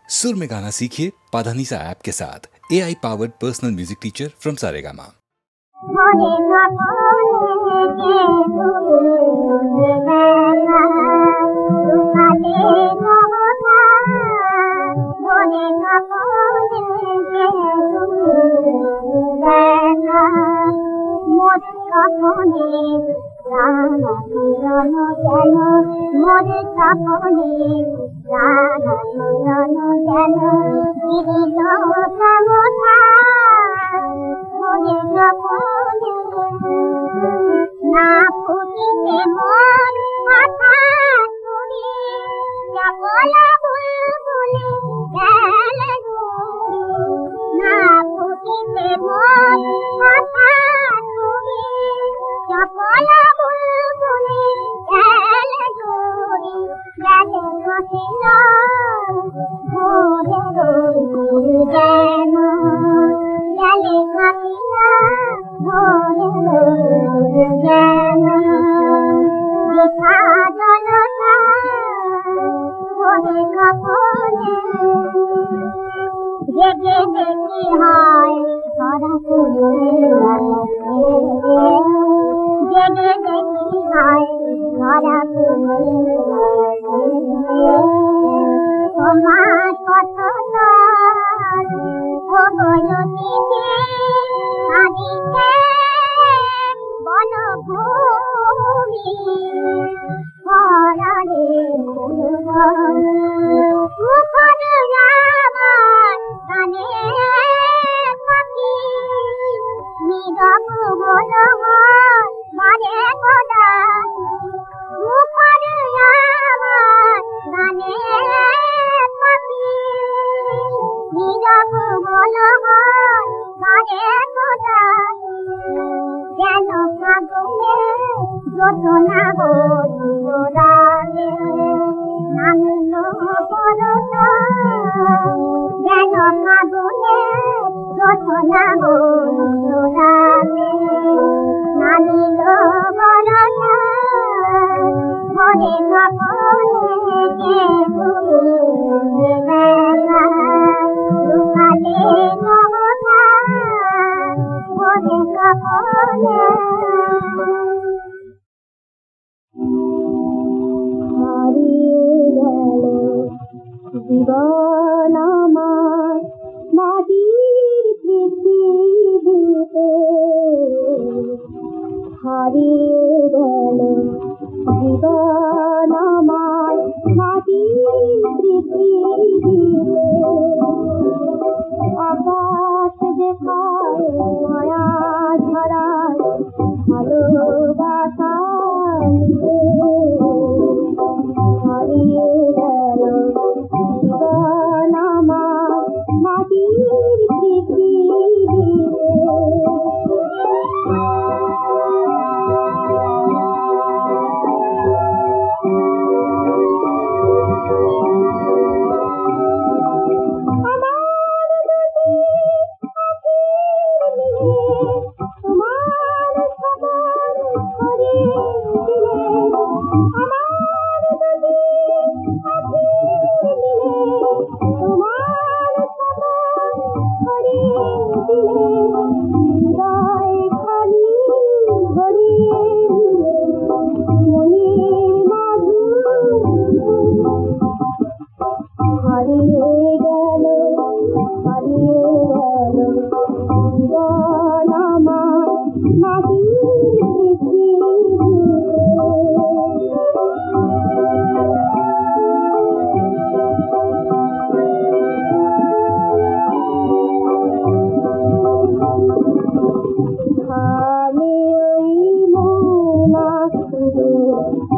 सुर में गाना सीखिए पाधानीसा ऐप के साथ। AI powered personal music teacher from Saregama.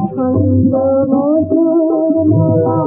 छंद मधुर मेला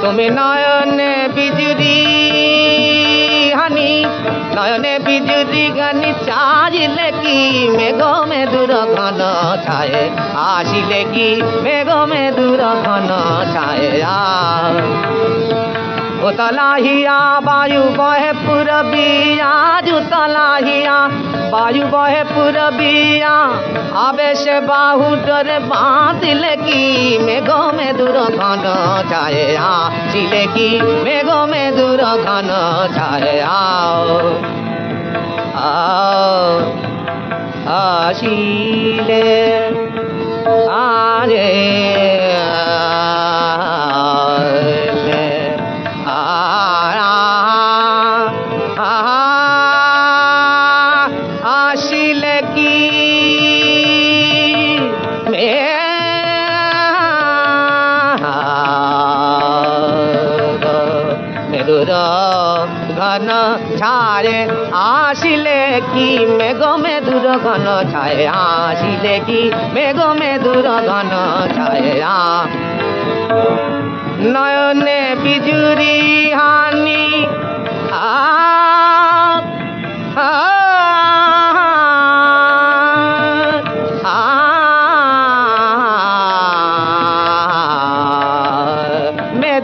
তুমি নয়নে বিজুরি হানি নয়নে বিজুরি গানি চাইলে কি মেঘ মেদুর ঘন ছায় আসিলে কি মেঘ মেদুর ঘন ছায় তলাহিয়া বায়ু বহে পুরবিয়া তলাহিয়া বায়ু বহে পুরবিয়া আবেশ বাহু ডরে বাঁধিলে কি মেঘ মেদুর ঘন ছায় আসিলে কি মেঘ মেদুর ঘন ছায় আসিলে আরে আসিলে কি মেদুর ঘন ছায় আসিলে কি মেঘ মেদুর ঘন ছায় আসিলে কি মেঘ মেদুর ঘন ছায় নয়নে বিজুরি হানি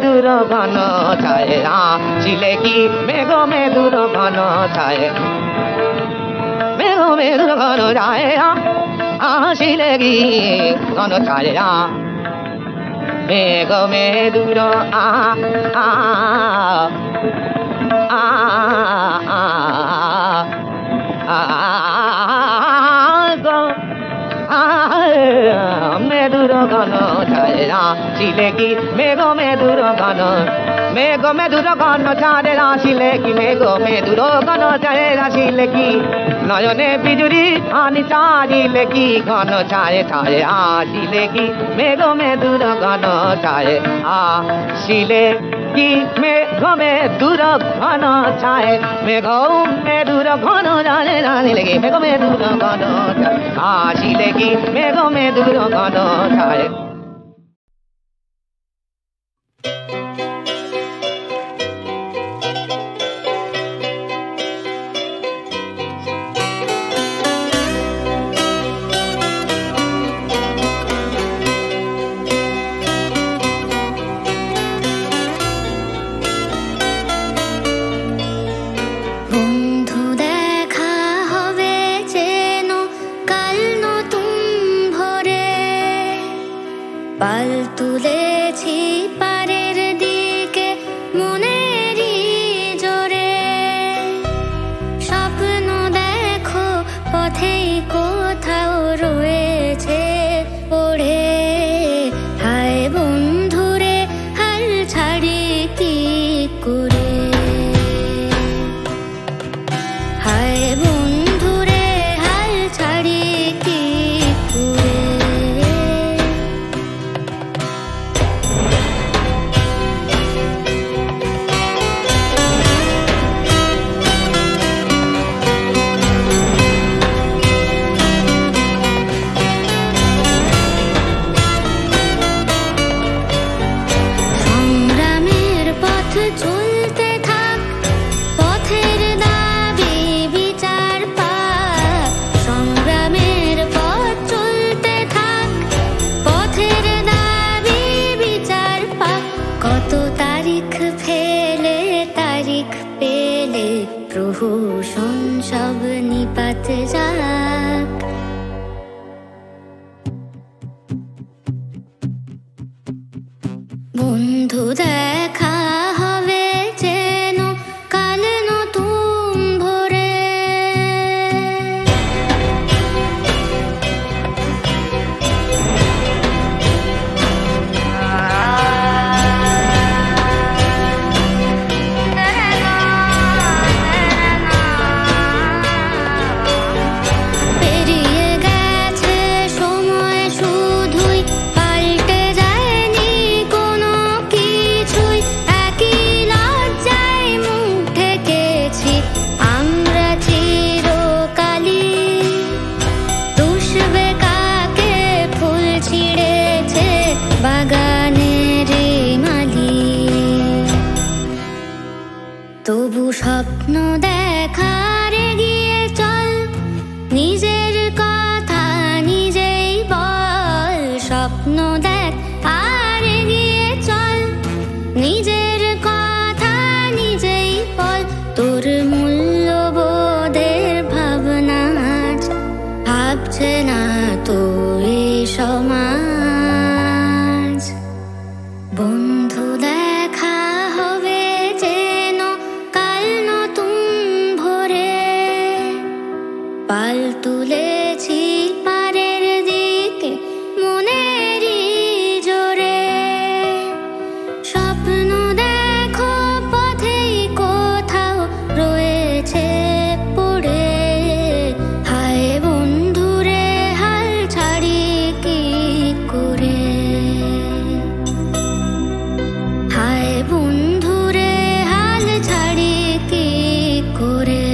মেদুর ঘন ছায় আসিলে কি মেঘ মেদুর ঘন ছায় মেঘ মেদুর ঘন ছায় আসিলে কি ঘন ছায় মেঘ মেদুর মেদুর ঘন ছায় আসিলে কি মেঘ মেদুর ঘন মেঘ মেদুর ঘন ছায় আসিলে কি মেঘ মেদুর ঘন ছায় আসিলে কি নয়নে বিজুরি হানি চাইলে কি ঘন ছায় ছায় আসিলে কি মেঘ মেদুর ঘন ছায় আসিলে কি মেঘ মেদুর ঘন ছায় মেঘ মেদুর ঘন ছায় আসিলে কি মেঘ মেদুর ঘন ছায় আসিলে কি মেঘ মেদুর ঘন ছায় পাল তুলেছি পারের দিকে মনেরই জোরে স্বপ্ন দেখো পথেই কোথাও রয়েছে পড়ে হায় বন্ধুরে হাল ছাড়ি কি করে হায় বন্ধুরে হাল ছাড়ি কি করে প্রহসন সব নিপাত যাক বন্ধু দেখা হবে যেন কাল নতুন ভোরে দেখ আর এগিয়ে চল, নিজের কথা নিজেই বল, তোর মূল্যবোধের ভাবনা আজ ভাবছে না তো এই সমাজ। বন্ধু দেখা হবে যেন কাল নতুন ভোরে, পাল তুলেছি পারের দিকে মনেরই জোরে, স্বপ্ন দেখো পথেই কোথাও রয়েছে পড়ে, হায় বন্ধুরে হাল ছাড়ি কি করে, হায় বন্ধুরে হাল ছাড়ি কি করে।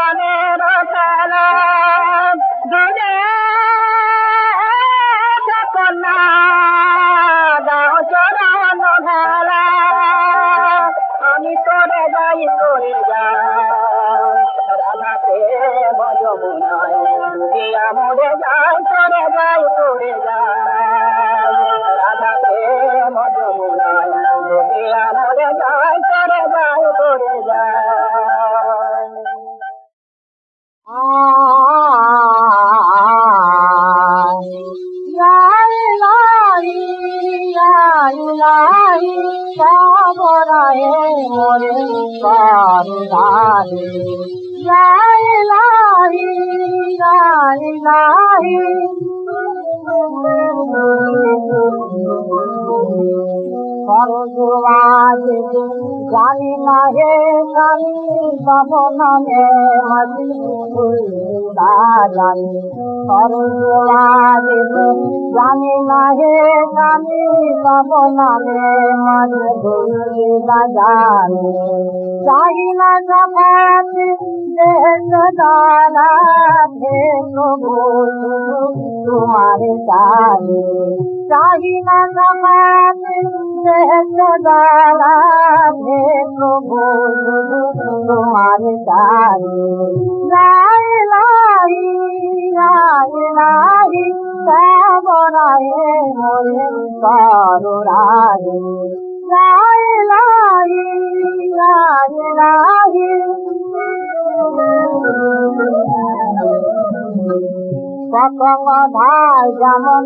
প্রাণের খেলা দূরে থাকো না দাও চরণ ভেলা আমি করে যাই রাধা প্রেম যমুনায় দিয়া মরে যাই করে যাই রাধা প্রেম যমুনায় দিয়া মরে যাই করে যাই সাবরায়ে মোরে করুণারে লাহি লাহি করজুয়াজে জানি না হে স্বামী বাবনামে মাঝি ভুলা জানি করজুয়াজে জানি না হে স্বামী বাবনামে মাঝি ভুলা জানি চাহি না সখাতে দেশ দানা হে প্রভু তোমারে জানি চাহি না সখাতে দেশ দানা হে প্রভু তোমারে জানি লাই লাই লাই লাই সাবরায়ে মোরে করুণারে লাই লাই লাই লাই পতঙ্গ ধাই যেমন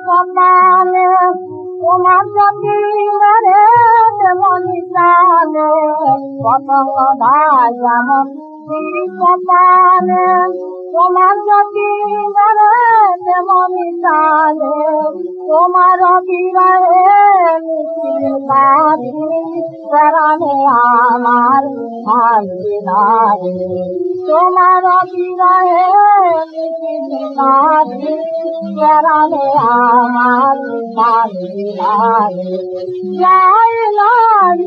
কপালে তোমার যদি রে তেমন চালে পতঙ্গ ধাই যেমন কপালে তোমার যদি রে তেমন চালে তোমার বিরাহে মিছিল কাঁদি প্রাণে আমার শান্তি নারে তোমার বিরাহে মিছিল কাঁদি প্রাণে আমার শান্তি নারে লাই লাই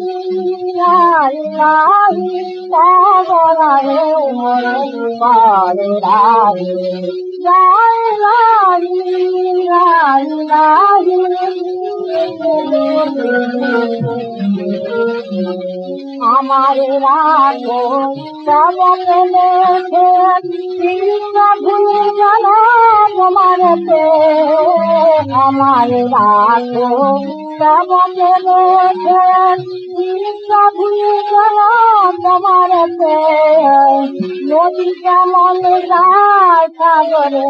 লাই লাই সাবরায়ে মোরে করুণারে লাই লাই লাই লাই আমার রাখো সব মেলেছে ভুলে গেল তোমার আমার রাখো সব মেলেছে ভুলে গেল তোমার নদী কেমন যায় সাগরে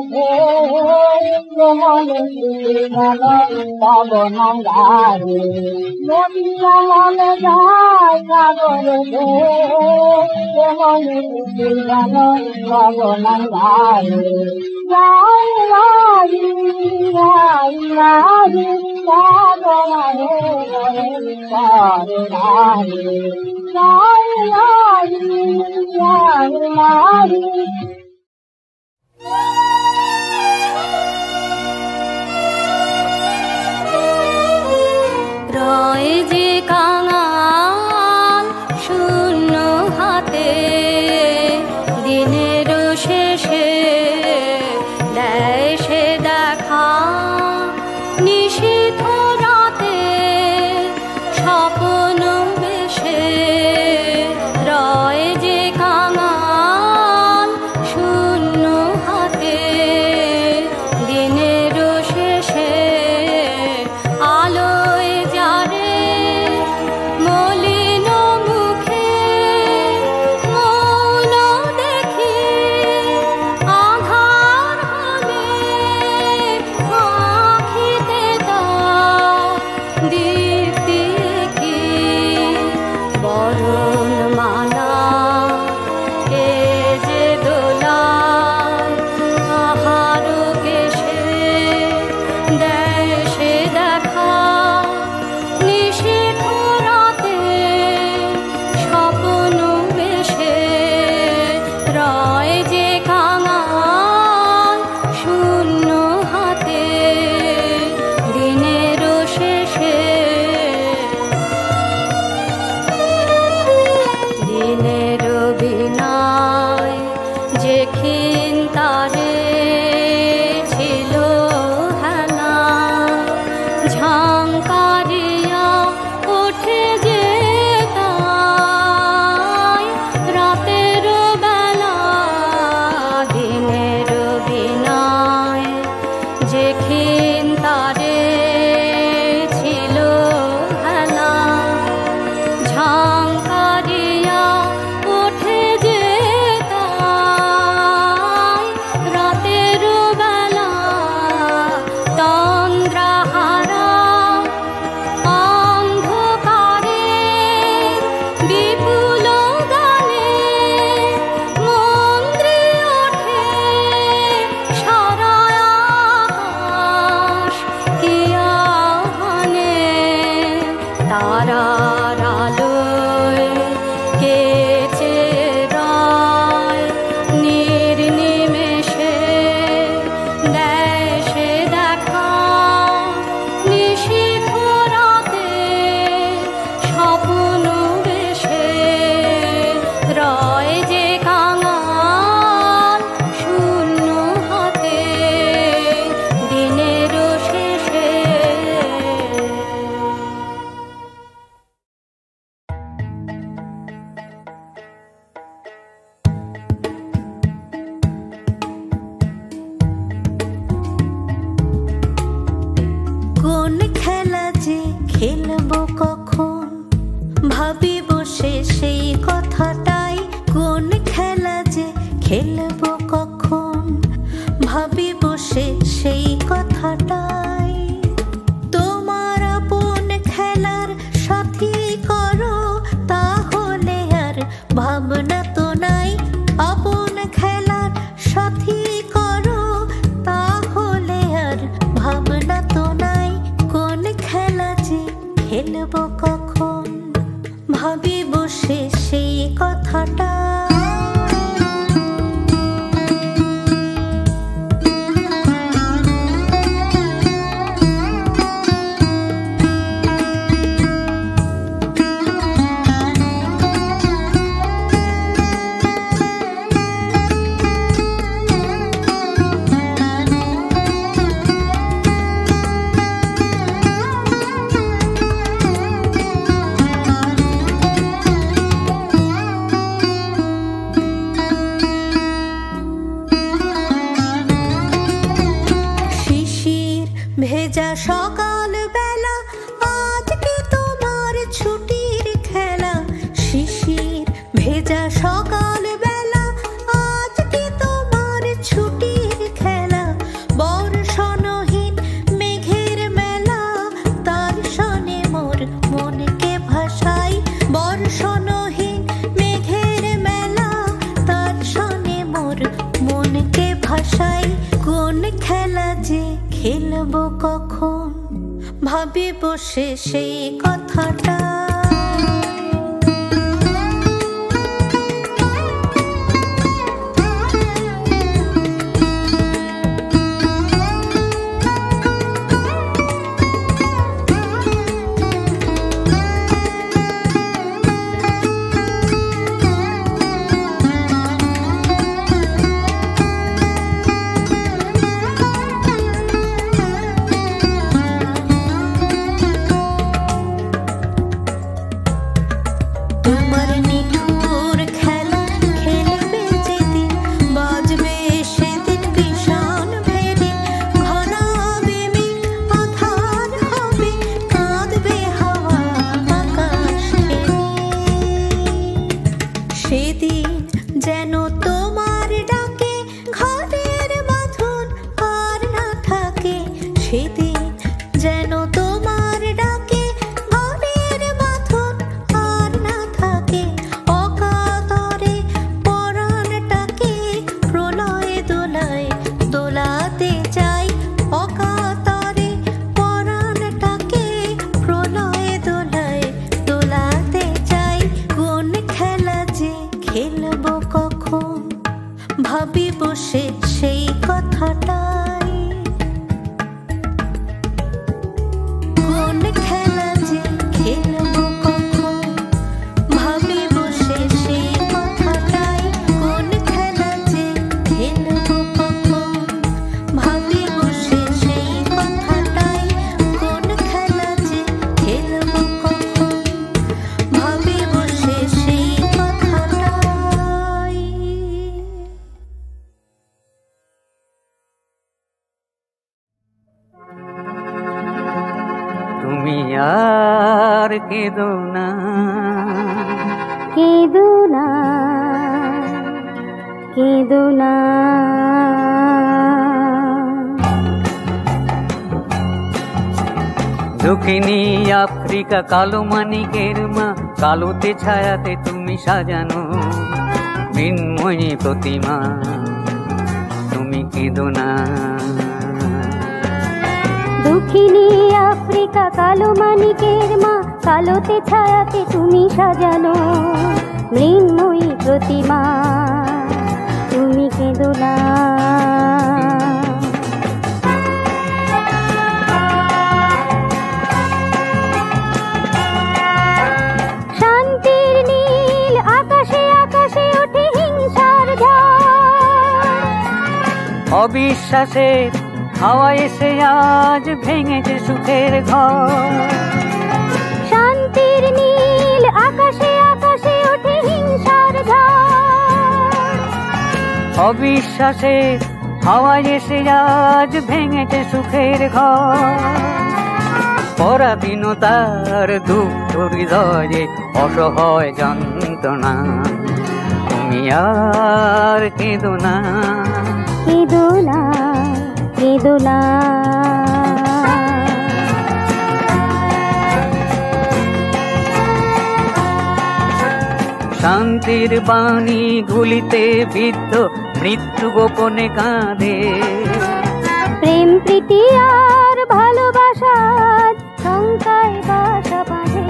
কেমন গেল তব নঙ্গারে নদী কেমন যায় সাগরে কেমন গেল তব নঙ্গারে লাই লাই লাই লাই সাবরায়ে মোরে করুণারে লাই লাই লাই লাই রয় যে কাঙাল শূন্য হাতে দিনের শেষে দেয় সে দেখা নিশীথ রাতে স্বপ্ন বেশে রয় যে কাঙাল যেখিন তারে ছিল হেলা ঝাঙ্কারিয়া ওঠে যে তাই রাতের বেলা দিনের বিনায় যেখিন তারে ছিল হেলা ঝাঙ্কারিয়া ওঠে যে তাই রাতের বেলা তন্দ্রাহারা অন্ধকারে বিপুল গানে মন্দ্রে ওঠে সারা আকাশ কি আহ্বানে তারার আলোয় কে চেরায় নির্নিমেষে দেয় সে দেখা নিশীথ রাতে স্বপ্ন বেশে রয় যে কাঙাল শূন্য হাতে দিনের শেষে কোন খেলা যে খেলবো কখন ভাবি বসে সেই কথাটাই কোন খেলা যে খেলবো কখন ভাবি বসে সেই কথাটাই তোমার আপন খেলার সাথী করো তাহলে আর ভাবনা তো নাই আপন খেলার সাথী করো তাহলে আর ভাবনা তো নাই কোন খেলা যে খেলবো কখন ভাবি বসে সেই কথাটা ভেজা সকাল বেলা আজ কি তোমার ছুটির খেলা শিশির ভেজা সকাল বেলা আজ কি তোমার ছুটির খেলা বর্ষণহীন মেঘের মেলা তার সনে মোর মনকে ভাসাই বর্ষণহীন মেঘের মেলা তার সনে মোর মনকে ভাসাই কোন খেলা যে খেলবো কখন ভাবি বসে সেই কথাটা ভাবি বসে সেই কথাটাই কোন খেলা যে খেলবো কখন ভাবি বসে সেই কথাটাই কোন খেলা যে আর কেঁদো না, কেঁদো না, কেঁদো না। দক্ষিণী আফ্রিকা কালো মানিকের মা, কালোতে ছায়াতে তুমি সাজানো মৃন্ময়ী প্রতিমা, তুমি কেঁদো না। দক্ষিণী আফ্রিকা কালো মানিকের মা, কালোতে ছায়াতে তুমি সাজানো মৃন্ময়ী প্রতিমা, তুমি কেঁদো না। শান্তির নীল আকাশে আকাশে ওঠে হিংসার ঝড়, অবিশ্বাসের হাওয়া এসে আজ ভেঙেছে সুখের ঘর। শান্তির নীল আকাশে আকাশে ওঠে হিংসার ঝড়, অবিশ্বাসের হাওয়া এসে আজ ভেঙেছে সুখের ঘর। পরাধীনতার দুঃখ হৃদয়ে অসহায় যন্ত্রণা, তুমি আর কেঁদো না, কেঁদো না, কেঁদো না। শান্তির বাণী গুলিতে বিদ্ধ মৃত্যু গোপনে কাঁদে। প্রেম প্রীতি আর ভালোবাসা শঙ্কায় বাসা বাঁধে।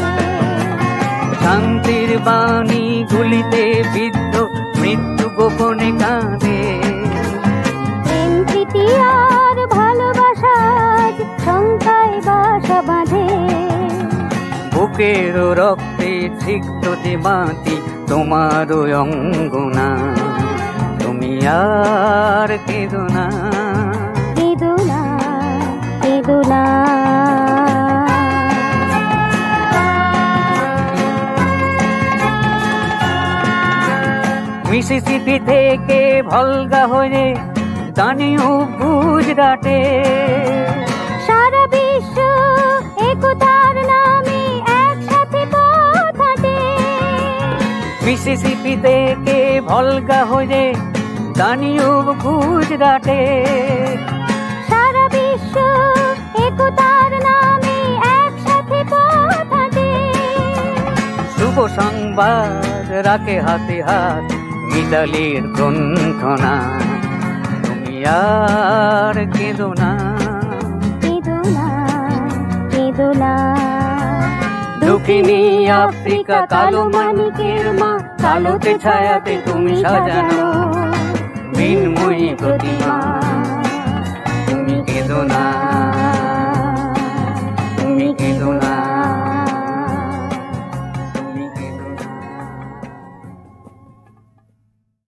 শান্তির বাণী গুলিতে বিদ্ধ মৃত্যু গোপনে কাঁদে। প্রেম প্রীতি আর ভালোবাসা শঙ্কায় বাসা বাঁধে। বুকের রক্তে সিক্ত যে বাতি তোমার অঙ্গনা, তুমি আর কেঁদো না, কেঁদো না, কেঁদো না। মিসিসিপি থেকে ভলগা হয়ে দানিউব গুজরাটে, সারা বিশ্ব একতার নামে একসাথে পথ হাঁটে। মিসিসিপি থেকে ভলগা হয়ে দানিউব গুজরাটে, সারা বিশ্ব একতার নামে একসাথে পথ হাঁটে। শুভ সংবাদ রাখে হাতে হাত মিতালির গ্রন্থনা, তুমি আর কেঁদো না, কেঁদো না, কেঁদো না। দক্ষিণী আফ্রিকা কালো মানিকের মা, কালোতে ছায়াতে তুমি সাজানো মৃন্ময়ী প্রতিমা।